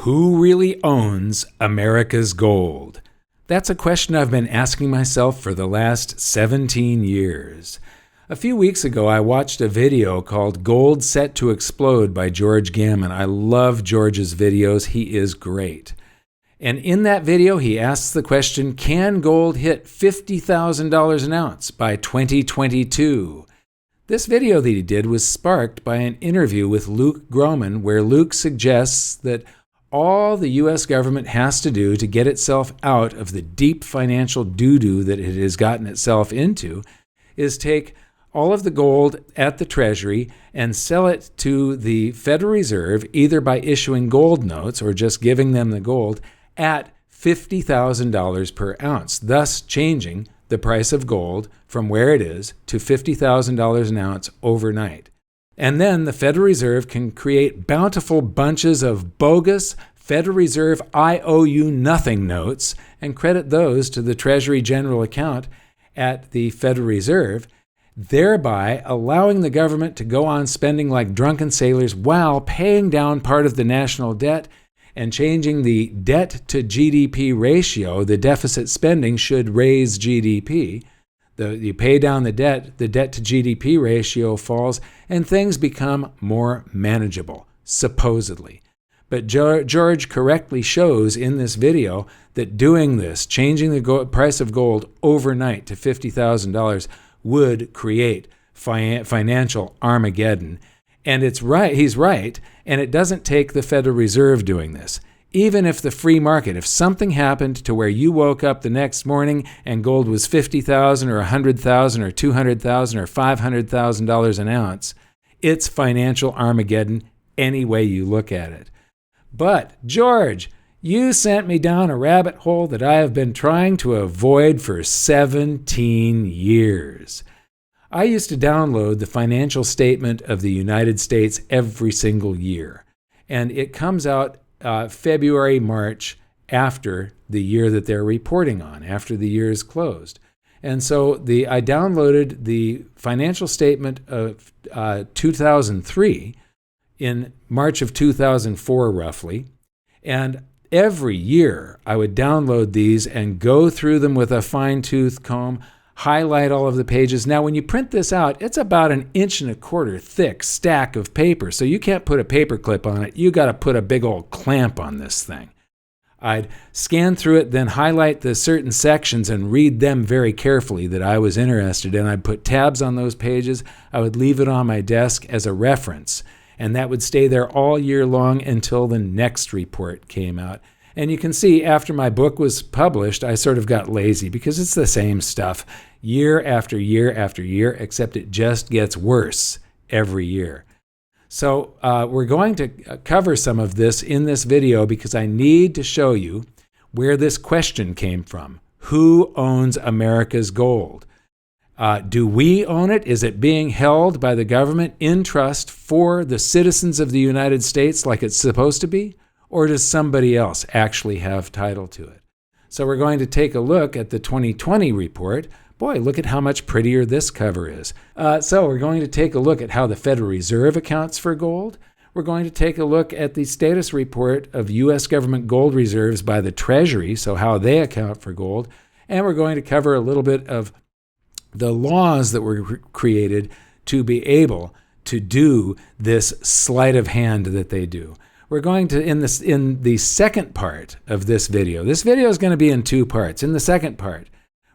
Who really owns America's gold? That's a question I've been asking myself for the last 17 years. A few weeks ago, I watched a video called Gold Set to Explode by George Gammon. I love George's videos. He is great. And in that video, he asks the question, can gold hit $50,000 an ounce by 2022? This video that he did was sparked by an interview with Luke Groman, where Luke suggests that all the U.S. government has to do to get itself out of the deep financial doo-doo that it has gotten itself into is take all of the gold at the Treasury and sell it to the Federal Reserve, either by issuing gold notes or just giving them the gold, at $50,000 per ounce, thus changing the price of gold from where it is to $50,000 an ounce overnight. And then the Federal Reserve can create bountiful bunches of bogus Federal Reserve I owe you nothing notes and credit those to the Treasury General account at the Federal Reserve, thereby allowing the government to go on spending like drunken sailors while paying down part of the national debt and changing the debt to GDP ratio. The deficit spending should raise GDP. You pay down the debt to GDP ratio falls, and things become more manageable, supposedly. But George correctly shows in this video that doing this, changing the price of gold overnight to $50,000, would create financial Armageddon. And it's right, he's right, and it doesn't take the Federal Reserve doing this. Even if the free market, if something happened to where you woke up the next morning and gold was $50,000 or $100,000 or $200,000 or $500,000 an ounce, it's financial Armageddon any way you look at it. But, George, you sent me down a rabbit hole that I have been trying to avoid for 17 years. I used to download the financial statement of the United States every single year, and it comes out February, March, after the year that they're reporting on, after the year is closed. And so I downloaded the financial statement of 2003 in March of 2004, roughly. And every year I would download these and go through them with a fine-tooth comb, highlight all of the pages. Now, when you print this out, it's about 1.25 inches thick stack of paper, so you can't put a paper clip on it. You got to put a big old clamp on this thing. I'd scan through it, then highlight the certain sections and read them very carefully that I was interested in. I'd put tabs on those pages. I would leave it on my desk as a reference, and that would stay there all year long until the next report came out. And you can see after my book was published, I sort of got lazy because it's the same stuff year after year after year, except it just gets worse every year. So we're going to cover some of this in this video because I need to show you where this question came from. Who owns America's gold? Do we own it? Is it being held by the government in trust for the citizens of the United States like it's supposed to be? Or does somebody else actually have title to it? So we're going to take a look at the 2020 report. Boy, look at how much prettier this cover is. So we're going to take a look at how the Federal Reserve accounts for gold. We're going to take a look at the status report of U.S. government gold reserves by the Treasury, so how they account for gold. And we're going to cover a little bit of the laws that were created to be able to do this sleight of hand that they do. We're going to, in the second part of this video is going to be in two parts. In the second part,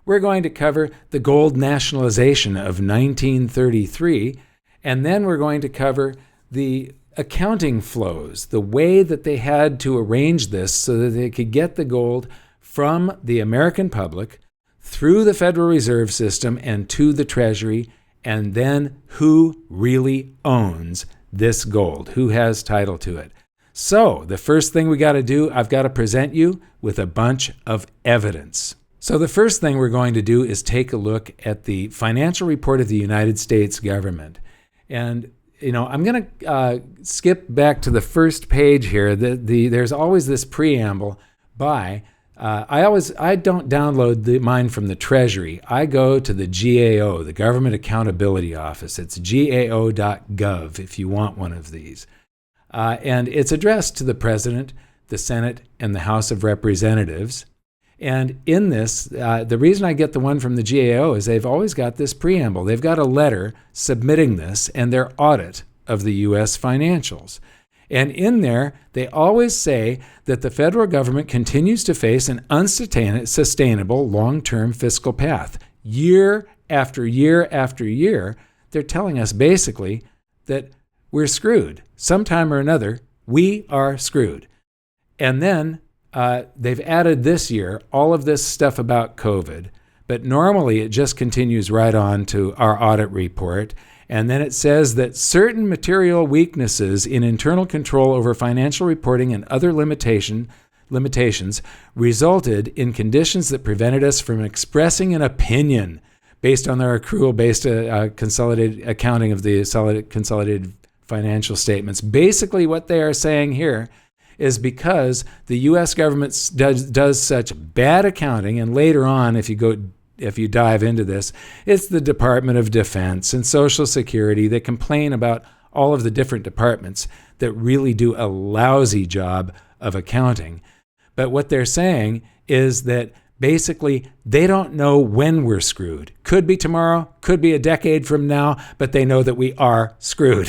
we're going to cover the gold nationalization of 1933, and then we're going to cover the accounting flows, the way that they had to arrange this so that they could get the gold from the American public through the Federal Reserve System and to the Treasury, and then who really owns this gold, who has title to it. So the first thing we got to do, I've got to present you with a bunch of evidence. So the first thing we're going to do is take a look at the financial report of the United States government. And, I'm going to skip back to the first page here. There's always this preamble by, I don't download mine from the Treasury. I go to the GAO, the Government Accountability Office. It's gao.gov if you want one of these. And it's addressed to the president. the Senate and the House of Representatives. And in this, the reason I get the one from the GAO is they've always got this preamble. They've got a letter submitting this and their audit of the U.S. financials. And in there, they always say that the federal government continues to face an unsustainable long-term fiscal path. Year after year after year, they're telling us basically that we're screwed. Sometime or another, we are screwed. And then they've added this year all of this stuff about COVID, but normally it just continues right on to our audit report. And then it says that certain material weaknesses in internal control over financial reporting and other limitations resulted in conditions that prevented us from expressing an opinion based on their accrual-based consolidated accounting of the consolidated financial statements. Basically, what they are saying here is because the U.S. government does such bad accounting, and later on, if you dive into this, it's the Department of Defense and Social Security that complain about all of the different departments that really do a lousy job of accounting. But what they're saying is that basically they don't know when we're screwed. Could be tomorrow, could be a decade from now, but they know that we are screwed.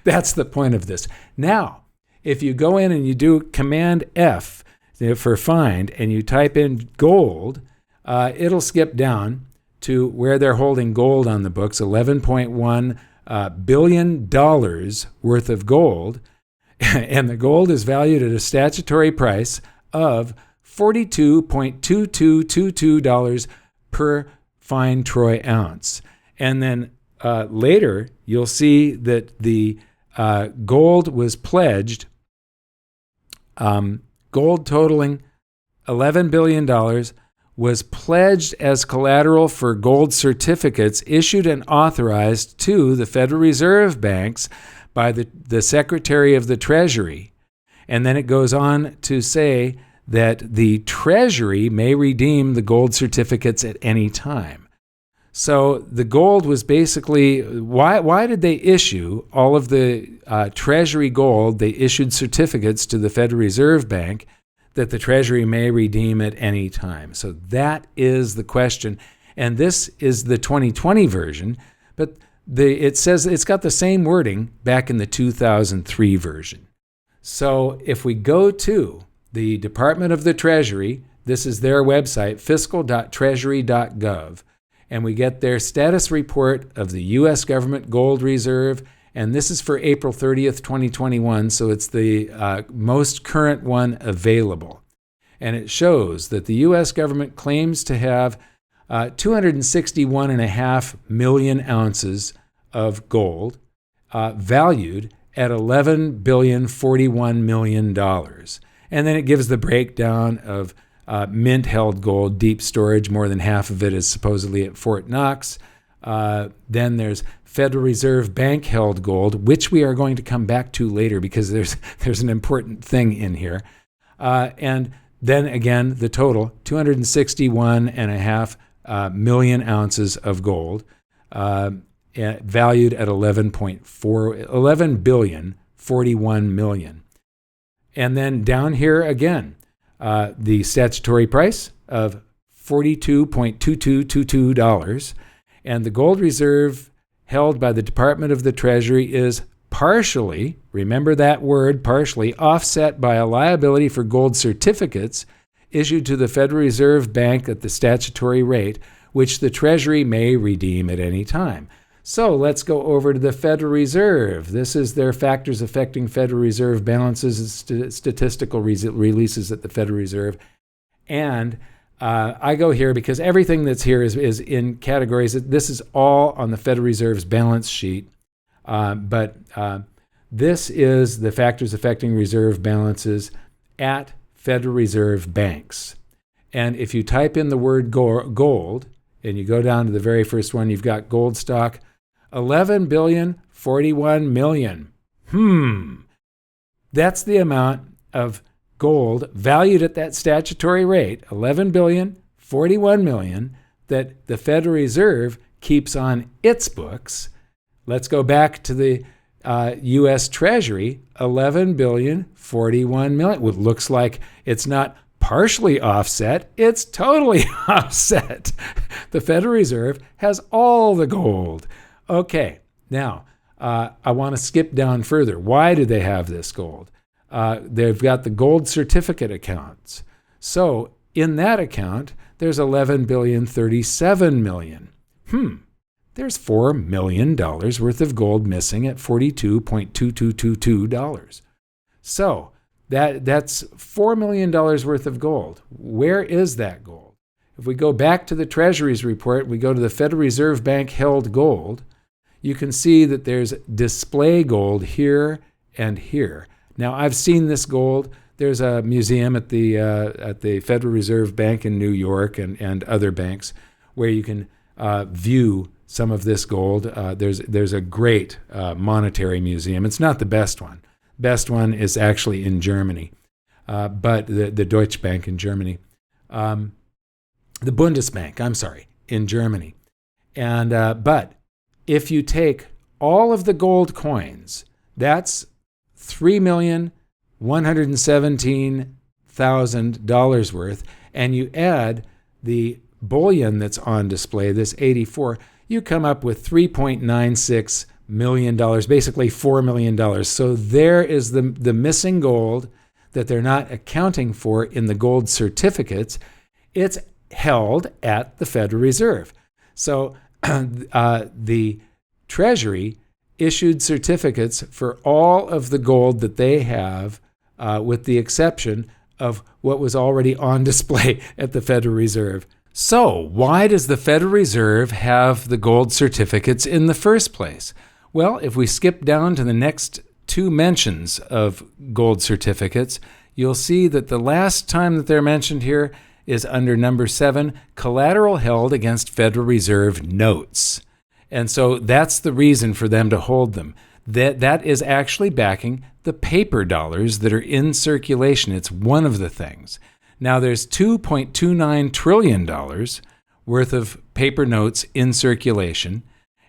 That's the point of this. Now, if you go in and you do Command F for find and you type in gold, it'll skip down to where they're holding gold on the books, $11.1 billion worth of gold. And the gold is valued at a statutory price of $42.2222 per fine troy ounce. And then later, you'll see that the gold was pledged, gold totaling $11 billion was pledged as collateral for gold certificates issued and authorized to the Federal Reserve banks by the Secretary of the Treasury. And then it goes on to say that the Treasury may redeem the gold certificates at any time. So the gold was basically, why did they issue all of the Treasury gold? They issued certificates to the Federal Reserve Bank that the Treasury may redeem at any time. So that is the question. And this is the 2020 version, but it says it's got the same wording back in the 2003 version. So if we go to the Department of the Treasury, this is their website, fiscal.treasury.gov, and we get their status report of the U.S. government gold reserve, and this is for April 30th, 2021, so it's the most current one available. And it shows that the U.S. government claims to have 261.5 million ounces of gold, valued at $11.041 billion. And then it gives the breakdown of mint-held gold, deep storage. More than half of it is supposedly at Fort Knox. Then there's Federal Reserve Bank-held gold, which we are going to come back to later because there's an important thing in here. And then again, the total, 261.5 million ounces of gold, valued at $11.41 billion. And then down here again, the statutory price of $42.2222, and the gold reserve held by the Department of the Treasury is partially, remember that word, partially, offset by a liability for gold certificates issued to the Federal Reserve Bank at the statutory rate, which the Treasury may redeem at any time. So let's go over to the Federal Reserve. This is their factors affecting Federal Reserve balances and statistical releases at the Federal Reserve. And I go here because everything that's here is in categories. This is all on the Federal Reserve's balance sheet. But this is the factors affecting reserve balances at Federal Reserve banks. And if you type in the word gold, and you go down to the very first one, you've got gold stock, $11.041 billion. That's the amount of gold valued at that statutory rate, $11.041 billion, that the Federal Reserve keeps on its books. Let's go back to the U.S. Treasury, $11,041,000,000. It looks like it's not partially offset, it's totally offset. The Federal Reserve has all the gold. Okay, now I want to skip down further. Why do they have this gold? They've got the gold certificate accounts. So in that account, there's $11,037,000,000. There's $4 million worth of gold missing at $42.2222. So that's $4 million worth of gold. Where is that gold? If we go back to the Treasury's report, we go to the Federal Reserve Bank held gold, you can see that there's display gold here and here. Now, I've seen this gold. There's a museum at the Federal Reserve Bank in New York and other banks where you can view some of this gold. There's a great monetary museum. It's not the best one. Best one is actually in Germany, but the Deutsche Bank in Germany, the Bundesbank, I'm sorry, in Germany. And but if you take all of the gold coins, that's $3,117,000 worth, and you add the bullion that's on display, this 84, you come up with $3.96 million, basically $4 million. So there is the missing gold that they're not accounting for in the gold certificates. It's held at the Federal Reserve. So the Treasury issued certificates for all of the gold that they have, with the exception of what was already on display at the Federal Reserve. So why does the Federal Reserve have the gold certificates in the first place? Well, if we skip down to the next two mentions of gold certificates, you'll see that the last time that they're mentioned here is under number 7, collateral held against Federal Reserve notes. And so that's the reason for them to hold them. That is actually backing the paper dollars that are in circulation. It's one of the things. Now there's $2.29 trillion worth of paper notes in circulation,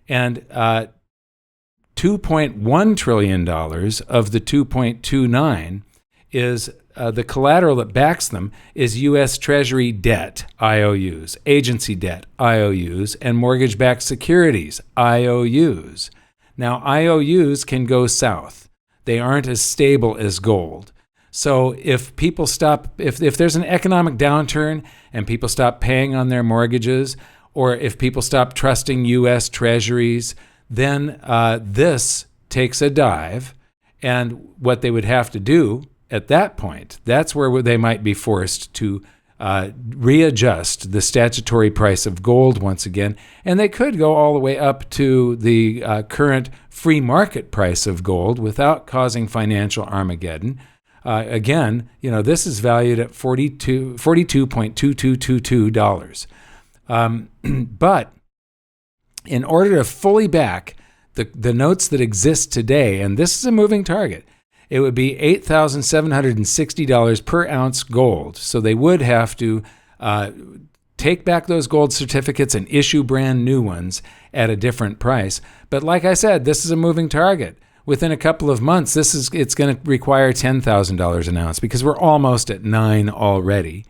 and $2.1 trillion of the 2.29 is the collateral that backs them is U.S. Treasury debt, IOUs, agency debt, IOUs, and mortgage-backed securities, IOUs. Now, IOUs can go south. They aren't as stable as gold. So if people stop, if there's an economic downturn and people stop paying on their mortgages, or if people stop trusting U.S. Treasuries, then this takes a dive. And what they would have to do at that point, that's where they might be forced to readjust the statutory price of gold once again. And they could go all the way up to the current free market price of gold without causing financial Armageddon. Again, this is valued at $42.2222. But in order to fully back the notes that exist today, and this is a moving target, it would be $8,760 per ounce gold. So they would have to take back those gold certificates and issue brand new ones at a different price. But like I said, this is a moving target. Within a couple of months, it's going to require $10,000 an ounce because we're almost at 9 already.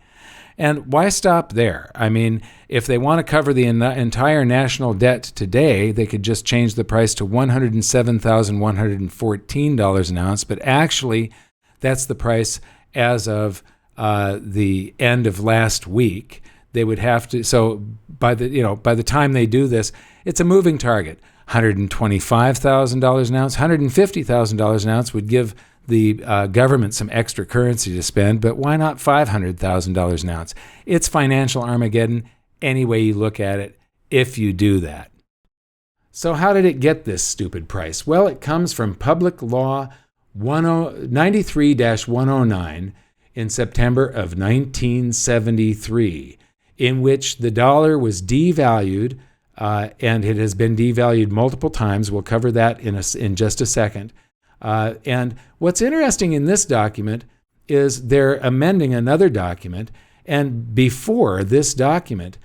And why stop there? I mean, if they want to cover the entire national debt today, they could just change the price to $107,114 an ounce. But actually, that's the price as of the end of last week. They would have to. So by the time they do this, it's a moving target. $125,000 an ounce, $150,000 an ounce would give the government some extra currency to spend, but why not $500,000 an ounce? It's financial Armageddon any way you look at it if you do that. So how did it get this stupid price? Well, it comes from Public Law 93-109 in September of 1973, in which the dollar was devalued, and it has been devalued multiple times. We'll cover that in just a second. And what's interesting in this document is they're amending another document, and before this document,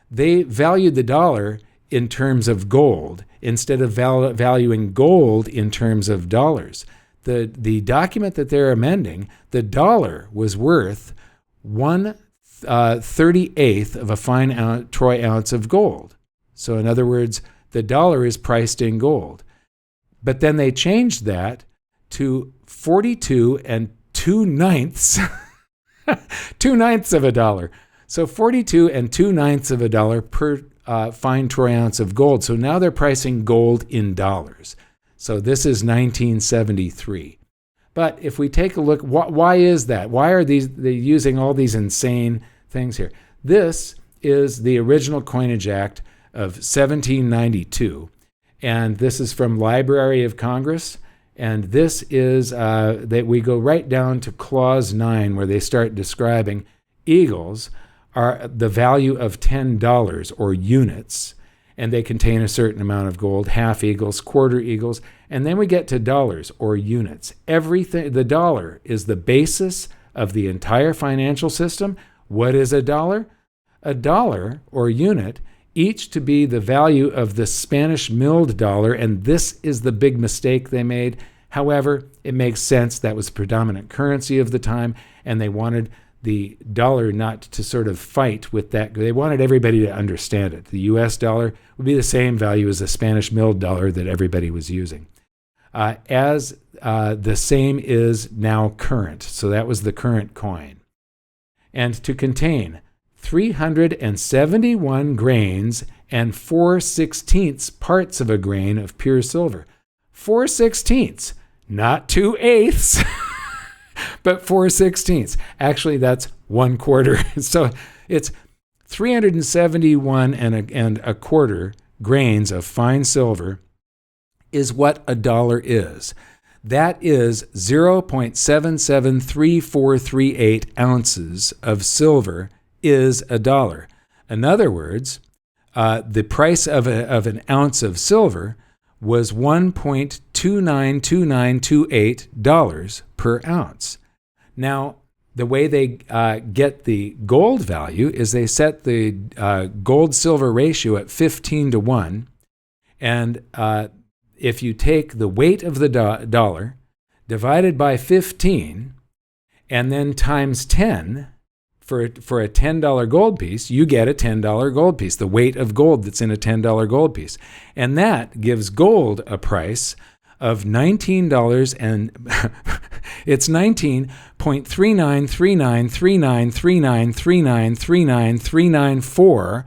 they valued the dollar in terms of gold, instead of valuing gold in terms of dollars. The document that they're amending, the dollar was worth 1/38th of a fine troy ounce of gold. So in other words, the dollar is priced in gold. But then they changed that to 42 2/9 2/9 of a dollar. So 42 2/9 of a dollar per fine troy ounce of gold. So now they're pricing gold in dollars. So this is 1973. But if we take a look, why is that? Why are they using all these insane things here? This is the original Coinage Act of 1792. And this is from Library of Congress. And this is that we go right down to Clause 9, where they start describing eagles are the value of $10 or units, and they contain a certain amount of gold, half eagles, quarter eagles, and then we get to dollars or units. Everything, the dollar is the basis of the entire financial system. What is a dollar? A dollar or unit, each to be the value of the Spanish milled dollar, and this is the big mistake they made. However, it makes sense. That was the predominant currency of the time, and they wanted the dollar not to sort of fight with that. They wanted everybody to understand it. The US dollar would be the same value as the Spanish milled dollar that everybody was using. The same is now current. So that was the current coin. And to contain 371 grains and 4/16 parts of a grain of pure silver. 4/16, not 2/8. But 4/16. Actually, that's 1/4. So it's 371 and a quarter grains of fine silver is what a dollar is. That is 0.773438 ounces of silver is a dollar. In other words, the price of an ounce of silver was $1.292928 per ounce. Now, the way they get the gold value is they set the gold-silver ratio at 15:1. And if you take the weight of the dollar divided by 15 and then times 10 for a $10 gold piece, you get a $10 gold piece, the weight of gold that's in a $10 gold piece. And that gives gold a price of $19 and it's $19.393939393939393994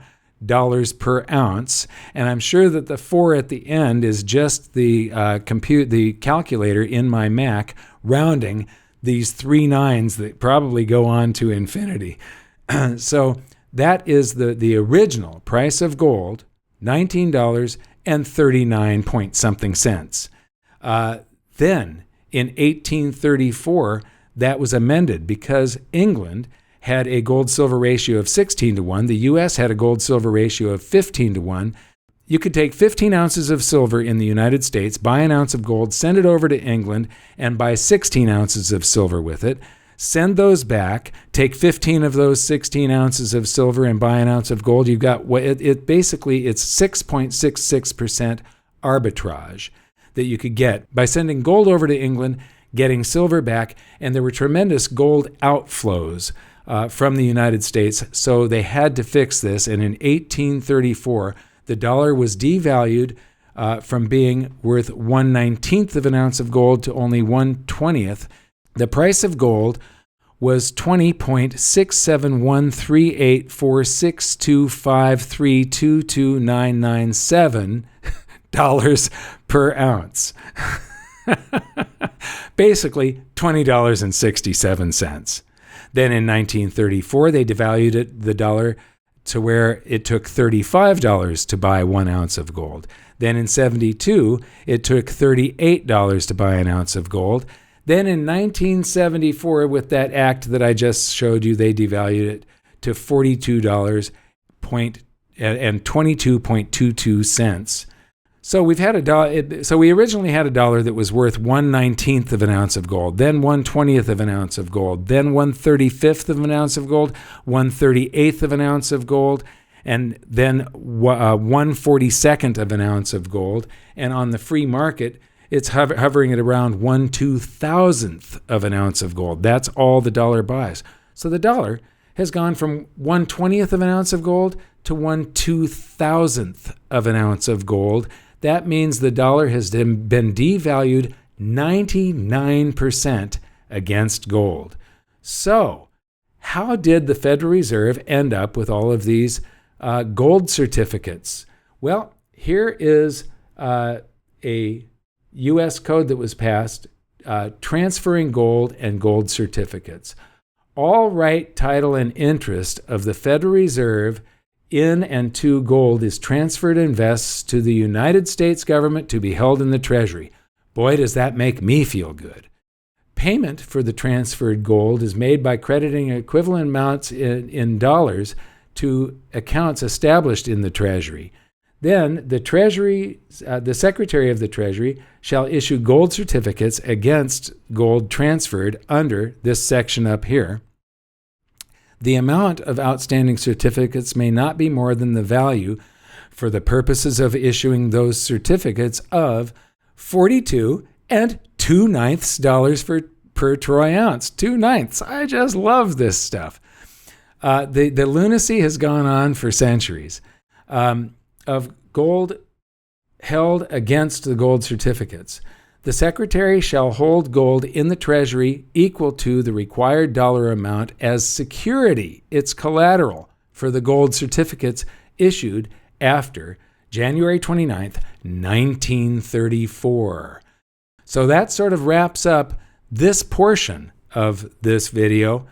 per ounce. And I'm sure that the 4 at the end is just the the calculator in my Mac rounding these 3 nines that probably go on to infinity. So that is the original price of gold, $19.39 point something cents. Then in 1834, that was amended because England had a gold-silver ratio of 16:1. The U.S. had a gold-silver ratio of 15:1. You could take 15 ounces of silver in the United States, buy an ounce of gold, send it over to England, and buy 16 ounces of silver with it. Send those back, take 15 of those 16 ounces of silver and buy an ounce of gold. You've got basically it's 6.66% arbitrage that you could get by sending gold over to England, getting silver back, and there were tremendous gold outflows from the United States, so they had to fix this, and in 1834, the dollar was devalued from being worth 1/19th of an ounce of gold to only 1/20th. The price of gold was $20.6713846253229997 per ounce. Basically, $20.67. Then in 1934, they devalued the dollar to where it took $35 to buy 1 ounce of gold. Then in 72, it took $38 to buy an ounce of gold. Then in 1974, with that act that I just showed you, they devalued it to $42 and 22.22 cents. So we've had a dollar. So we originally had a dollar that was worth 1/19th of an ounce of gold, then 1/20th of an ounce of gold, then 1/35th of an ounce of gold, 1/38th of an ounce of gold, and then 1/42nd of an ounce of gold. And on the free market, it's hovering at around 1/2000th of an ounce of gold. That's all the dollar buys. So the dollar has gone from 1/20th of an ounce of gold to 1/2000th of an ounce of gold. That means the dollar has been devalued 99% against gold. So how did the Federal Reserve end up with all of these gold certificates? Well, here is a U.S. code that was passed transferring gold and gold certificates. All right, title, and interest of the Federal Reserve in and to gold is transferred and vests to the United States government to be held in the Treasury. Boy, does that make me feel good. Payment for the transferred gold is made by crediting equivalent amounts in dollars to accounts established in the Treasury. Then the Secretary of the Treasury shall issue gold certificates against gold transferred under this section up here. The amount of outstanding certificates may not be more than the value for the purposes of issuing those certificates of 42 2/9 per troy ounce. 2/9. I just love this stuff. The lunacy has gone on for centuries. Of gold held against the gold certificates. The Secretary shall hold gold in the Treasury equal to the required dollar amount as security, its collateral, for the gold certificates issued after January 29th, 1934. So that sort of wraps up this portion of this video.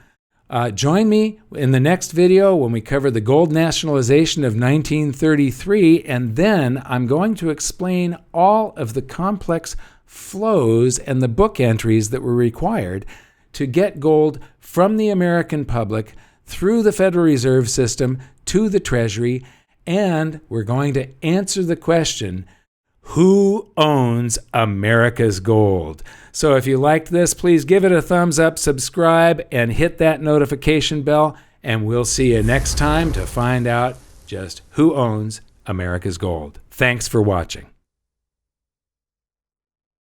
Join me in the next video when we cover the gold nationalization of 1933, and then I'm going to explain all of the complex flows and the book entries that were required to get gold from the American public through the Federal Reserve System to the Treasury, and we're going to answer the question, who owns America's gold? So if you liked this, please give it a thumbs up, subscribe, and hit that notification bell, and we'll see you next time to find out just who owns America's gold. Thanks for watching.